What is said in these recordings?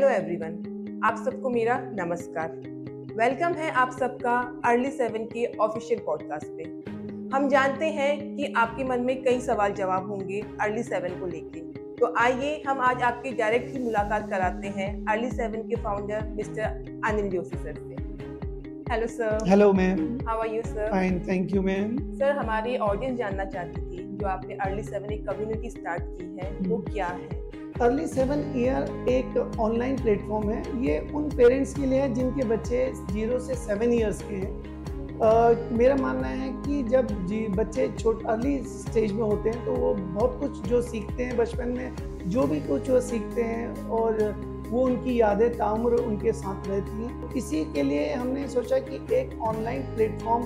Hello everyone, आप सबको मेरा नमस्कार। वेलकम है आप सबका अर्ली 7 के ऑफिशियल पॉडकास्ट पे। हम जानते हैं कि आपके मन में कई सवाल जवाब होंगे अर्ली 7 को लेके, तो आइए हम आज आपकी डायरेक्ट ही मुलाकात कराते हैं अर्ली 7 के founder mister Anil Joshi sir से। Hello sir. Hello ma'am. How are you sir? Fine, thank you ma'am. Sir, हमारी ऑडियंस जानना चाहती थी जो आपने अर्ली 7 एक कम्युनिटी स्टार्ट की है, वो क्या है? अर्ली 7 ईयर एक ऑनलाइन प्लेटफॉर्म है। ये उन पेरेंट्स के लिए है जिनके बच्चे 0 से 7 ईयर्स के हैं। मेरा मानना है कि जब बच्चे अर्ली स्टेज में होते हैं तो वो बहुत कुछ जो सीखते हैं बचपन में, जो भी कुछ वो सीखते हैं और वो उनकी यादें ताउम्र उनके साथ रहती हैं। इसी के लिए हमने सोचा कि एक ऑनलाइन प्लेटफॉर्म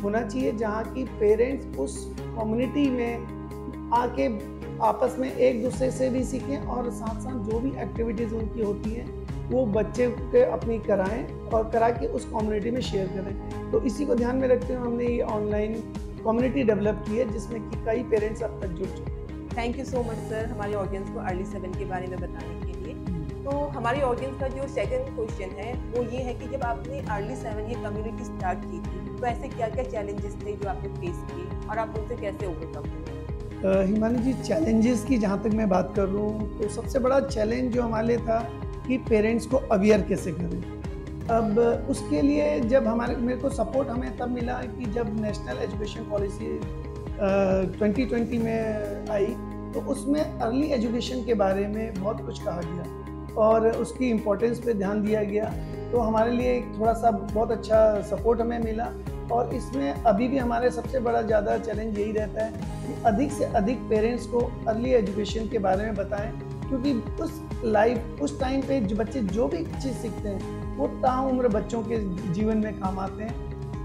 होना चाहिए जहाँ की पेरेंट्स उस कम्युनिटी में आके आपस में एक दूसरे से भी सीखें और साथ साथ जो भी एक्टिविटीज़ उनकी होती हैं वो बच्चे के अपनी कराएं और करा के उस कम्युनिटी में शेयर करें। तो इसी को ध्यान में रखते हुए हमने ये ऑनलाइन कम्युनिटी डेवलप की है जिसमें कि कई पेरेंट्स अब तक जुड़ चुके हैं। Thank you so much sir हमारी ऑडियंस को अर्ली 7 के बारे में बताने के लिए। तो हमारी ऑडियंस का जो सेकंड क्वेश्चन है वो ये है कि जब आपने अर्ली 7 ये कम्युनिटी स्टार्ट की थी तो ऐसे क्या क्या चैलेंजेस थे जो आपने फेस किए और आप उनसे कैसे ओवरकम हुए? हिमानी जी, चैलेंजेस की जहाँ तक मैं बात कर रहा हूँ तो सबसे बड़ा चैलेंज जो हमारे लिए था कि पेरेंट्स को अवेयर कैसे करें। अब उसके लिए जब मेरे को सपोर्ट हमें तब मिला कि जब नेशनल एजुकेशन पॉलिसी 2020 में आई तो उसमें अर्ली एजुकेशन के बारे में बहुत कुछ कहा गया और उसकी इम्पोर्टेंस पे ध्यान दिया गया। तो हमारे लिए थोड़ा सा बहुत अच्छा सपोर्ट हमें मिला और इसमें अभी भी हमारे सबसे बड़ा ज़्यादा चैलेंज यही रहता है कि अधिक से अधिक पेरेंट्स को अर्ली एजुकेशन के बारे में बताएं, क्योंकि उस टाइम पे जो बच्चे जो भी चीज़ सीखते हैं वो ताउम्र बच्चों के जीवन में काम आते हैं।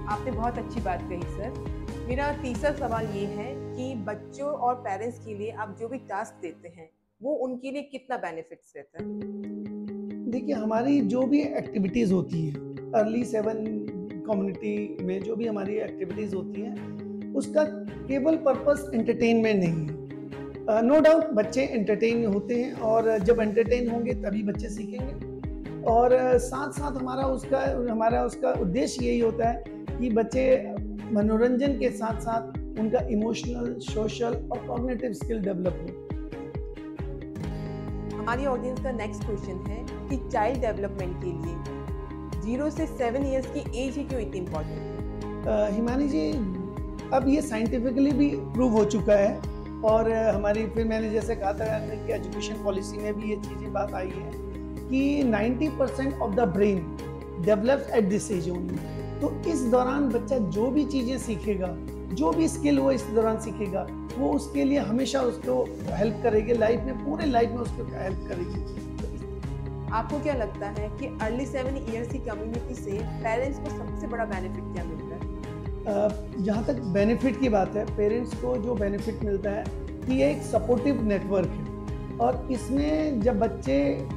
आपने बहुत अच्छी बात कही सर। मेरा तीसरा सवाल ये है कि बच्चों और पेरेंट्स के लिए आप जो भी टास्क देते हैं वो उनके लिए कितना बेनिफिट्स रहता है? देखिए, हमारी जो भी एक्टिविटीज़ होती है अर्ली 7 कम्युनिटी में, जो भी हमारी एक्टिविटीज़ होती हैं उसका केवल पर्पस एंटरटेनमेंट नहीं है। नो डाउट बच्चे एंटरटेन होते हैं और जब एंटरटेन होंगे तभी बच्चे सीखेंगे और साथ साथ हमारा उसका उद्देश्य यही होता है कि बच्चे मनोरंजन के साथ साथ उनका इमोशनल, सोशल और कॉग्निटिव स्किल डेवलप हो। हमारी ऑडियंस का नेक्स्ट क्वेश्चन है कि चाइल्ड डेवलपमेंट के लिए 0 से 7 इयर्स की एज ही क्यों इतनी इम्पोर्टेंट है? हिमानी जी, अब ये साइंटिफिकली भी प्रूव हो चुका है और फिर मैंने जैसे कहा था कि एजुकेशन पॉलिसी में भी ये चीज़ें बात आई है कि 90% of the brain develops at this age only. तो इस दौरान बच्चा जो भी चीज़ें सीखेगा, जो भी स्किल वो इस दौरान सीखेगा वो उसके लिए हमेशा उसको हेल्प करेगी, लाइफ में पूरे लाइफ में उसको हेल्प करेगी। आपको क्या लगता है कि अर्ली 7 इयर्स की कम्युनिटी से पेरेंट्स को सबसे बड़ा बेनिफिट क्या मिलता है? जहाँ तक बेनिफिट की बात है, पेरेंट्स को जो बेनिफिट मिलता है कि ये एक सपोर्टिव नेटवर्क है और इसमें जब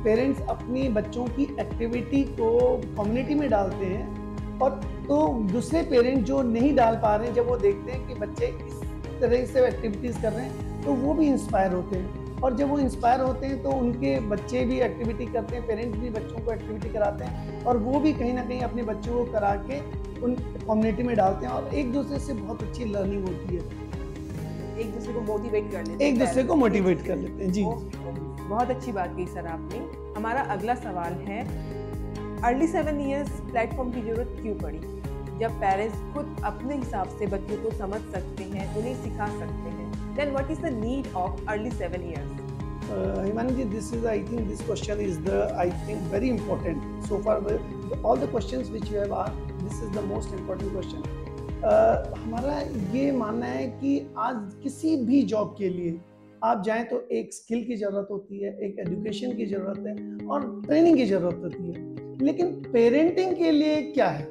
पेरेंट्स अपनी बच्चों की एक्टिविटी को कम्युनिटी में डालते हैं और तो दूसरे पेरेंट्स जो नहीं डाल पा रहे हैं, जब वो देखते हैं कि बच्चे इस तरह से एक्टिविटीज़ कर रहे हैं तो वो भी इंस्पायर होते हैं और जब वो इंस्पायर होते हैं तो उनके बच्चे भी एक्टिविटी करते हैं, पेरेंट्स भी बच्चों को एक्टिविटी कराते हैं और वो भी कहीं ना कहीं अपने बच्चों को करा के उन कम्युनिटी में डालते हैं और एक दूसरे से बहुत अच्छी लर्निंग होती है। एक दूसरे को मोटिवेट कर लेते हैं। एक दूसरे को मोटिवेट कर लेते हैं। जी, बहुत अच्छी बात कही सर आपने। हमारा अगला सवाल है, अर्ली 7 इयर्स प्लेटफॉर्म की जरूरत क्यों पड़ी? जब पेरेंट्स खुद अपने हिसाब से बच्चों को समझ सकते हैं, उन्हें सिखा सकते हैं, then what is the need of early 7 years? Himani ji, I think this question is very important. So far, all the questions which you have asked, this is the most important question. हमारा ये मानना है कि आज किसी भी job के लिए आप जाएं तो एक स्किल की ज़रूरत होती है, एक एजुकेशन की ज़रूरत है और ट्रेनिंग की ज़रूरत होती है। लेकिन पेरेंटिंग के लिए क्या है?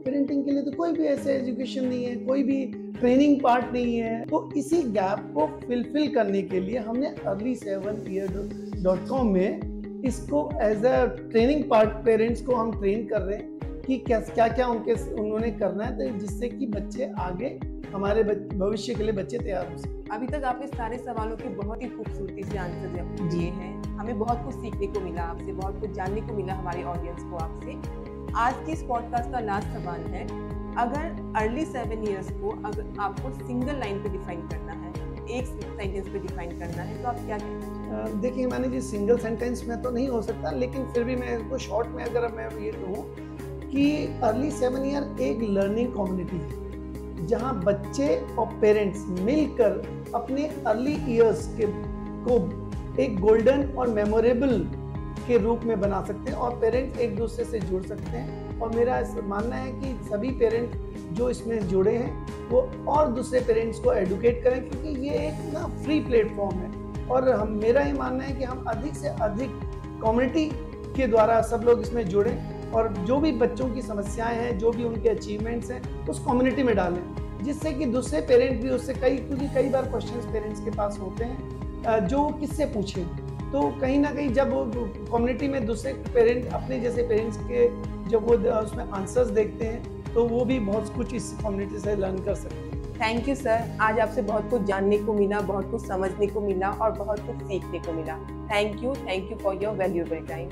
पेरेंटिंग के लिए तो कोई भी ऐसे एजुकेशन नहीं है, कोई भी ट्रेनिंग पार्ट नहीं है। तो इसी गैप को फिलफिल करने के लिए हमने early7year.com में इसको as a training part parents को हम ट्रेन कर रहे हैं कि क्या क्या उन्होंने करना है, तो जिससे कि बच्चे आगे हमारे भविष्य के लिए बच्चे तैयार हो सकें। अभी तक आपने सारे सवालों के बहुत ही खूबसूरती से आंसर दिए हैं। हमें बहुत कुछ सीखने को मिला आपसे, बहुत कुछ जानने को मिला हमारे ऑडियंस को आपसे। आज की इस पॉडकास्ट का लास्ट सवाल है, अगर अर्ली 7 इयर्स को अगर आपको सिंगल लाइन पे डिफाइन करना है, एक सेंटेंस पे डिफाइन करना है, तो आप क्या कहेंगे? देखिए मैंने जी सिंगल सेंटेंस में तो नहीं हो सकता, लेकिन फिर भी मैं इसको शॉर्ट में अगर मैं ये कहूँ कि अर्ली 7 ईयर एक लर्निंग कम्युनिटी है, जहाँ बच्चे और पेरेंट्स मिलकर अपने अर्ली ईयर्स को एक गोल्डन और मेमोरेबल के रूप में बना सकते हैं, और पेरेंट्स एक दूसरे से जुड़ सकते हैं। और मेरा मानना है कि सभी पेरेंट जो इसमें जुड़े हैं वो और दूसरे पेरेंट्स को एडुकेट करें, क्योंकि ये एक ना फ्री प्लेटफॉर्म है। और मेरा ये मानना है कि हम अधिक से अधिक कम्युनिटी के द्वारा सब लोग इसमें जुड़ें, और जो भी बच्चों की समस्याएं हैं, जो भी उनके अचीवमेंट्स हैं, उस कम्युनिटी में डालें, जिससे कि दूसरे पेरेंट भी उससे क्योंकि कई बार क्वेश्चंस पेरेंट्स के पास होते हैं जो किससे पूछें, तो कहीं ना कहीं जब कम्युनिटी में दूसरे पेरेंट अपने जैसे पेरेंट्स के जब वो उसमें आंसर्स देखते हैं, तो वो भी बहुत कुछ इस कम्युनिटी से लर्न कर सकते हैं। थैंक यू सर, आज आपसे बहुत कुछ जानने को मिला, बहुत कुछ समझने को मिला और बहुत कुछ सीखने को मिला। Thank you for your valuable time.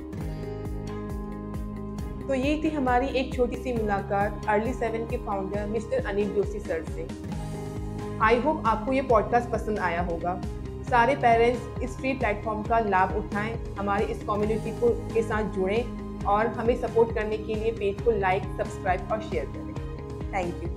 तो ये थी हमारी एक छोटी सी मुलाकात अर्ली 7 के founder mister Anil Joshi sir से। आई होप आपको ये पॉडकास्ट पसंद आया होगा। सारे पेरेंट्स इस फ्री प्लेटफॉर्म का लाभ उठाएं, हमारी इस कम्युनिटी के साथ जुड़ें और हमें सपोर्ट करने के लिए पेज को लाइक, सब्सक्राइब और शेयर करें। Thank you.